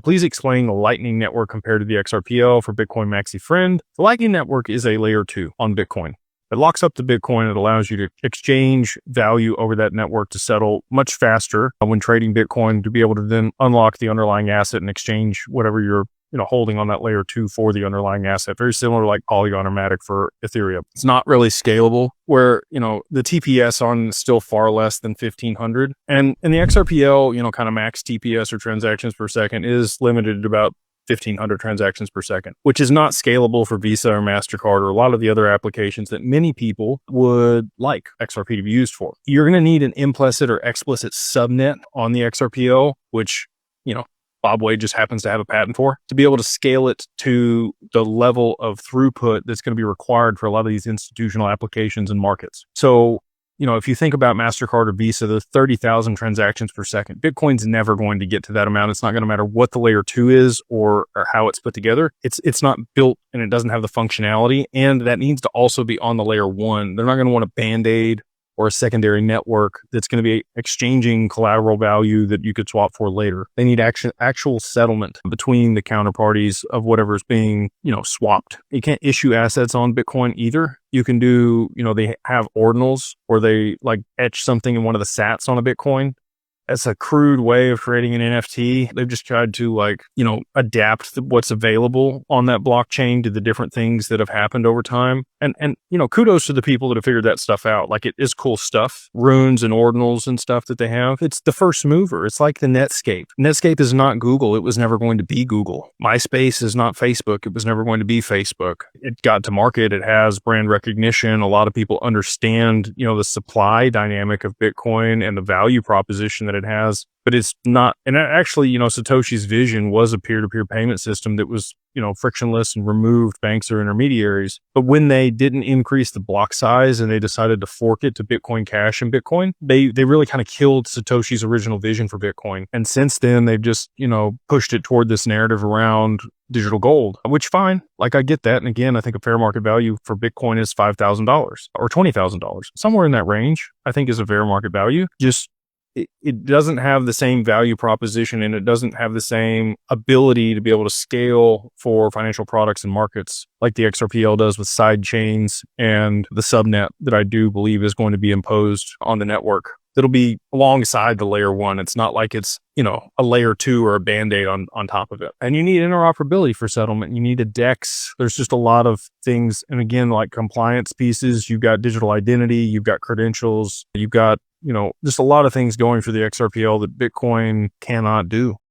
Please explain the Lightning Network compared to the XRPL for Bitcoin Maxi Friend. The Lightning Network is a layer 2 on Bitcoin. It locks up the Bitcoin. It allows you to exchange value over that network to settle much faster when trading Bitcoin, to be able to then unlock the underlying asset and exchange whatever you're holding on that layer 2 for the underlying asset. Very similar like Polygon or Matic for Ethereum. It's not really scalable, where, the TPS on is still far less than 1500. And in the XRPL, kind of max TPS or transactions per second is limited to about 1,500 transactions per second, which is not scalable for Visa or MasterCard or a lot of the other applications that many people would like XRP to be used for. You're going to need an implicit or explicit subnet on the XRPL, which, Bob Wade just happens to have a patent for, to be able to scale it to the level of throughput that's going to be required for a lot of these institutional applications and markets. So, if you think about MasterCard or Visa, the 30,000 transactions per second, Bitcoin's never going to get to that amount. It's not going to matter what the layer 2 is or how it's put together. It's not built and it doesn't have the functionality. And that needs to also be on the layer 1. They're not going to want a Band-Aid or a secondary network that's going to be exchanging collateral value that you could swap for later. They need actual settlement between the counterparties of whatever's being, swapped. You can't issue assets on Bitcoin either. You can do, they have ordinals where they like etch something in one of the sats on a Bitcoin. That's a crude way of creating an NFT. They've just tried to adapt what's available on that blockchain to the different things that have happened over time. And kudos to the people that have figured that stuff out. Like, it is cool stuff, runes and ordinals and stuff that they have. It's the first mover. It's like the Netscape. Netscape is not Google. It was never going to be Google. MySpace is not Facebook. It was never going to be Facebook. It got to market. It has brand recognition. A lot of people understand, the supply dynamic of Bitcoin and the value proposition that it has, but it's not. And actually, Satoshi's vision was a peer-to-peer payment system that was, frictionless and removed banks or intermediaries. But when they didn't increase the block size and they decided to fork it to Bitcoin Cash and Bitcoin, they really kind of killed Satoshi's original vision for Bitcoin. And since then, they've just, pushed it toward this narrative around digital gold, which fine. Like, I get that. And again, I think a fair market value for Bitcoin is $5,000 or $20,000. Somewhere in that range, I think, is a fair market value. Just it doesn't have the same value proposition, and it doesn't have the same ability to be able to scale for financial products and markets like the XRPL does with side chains and the subnet that I do believe is going to be imposed on the network. That'll be alongside the layer 1. It's not like it's, a layer 2 or a Band-Aid on top of it. And you need interoperability for settlement. You need a DEX. There's just a lot of things. And again, like compliance pieces, you've got digital identity, you've got credentials, you've got, just a lot of things going for the XRPL that Bitcoin cannot do.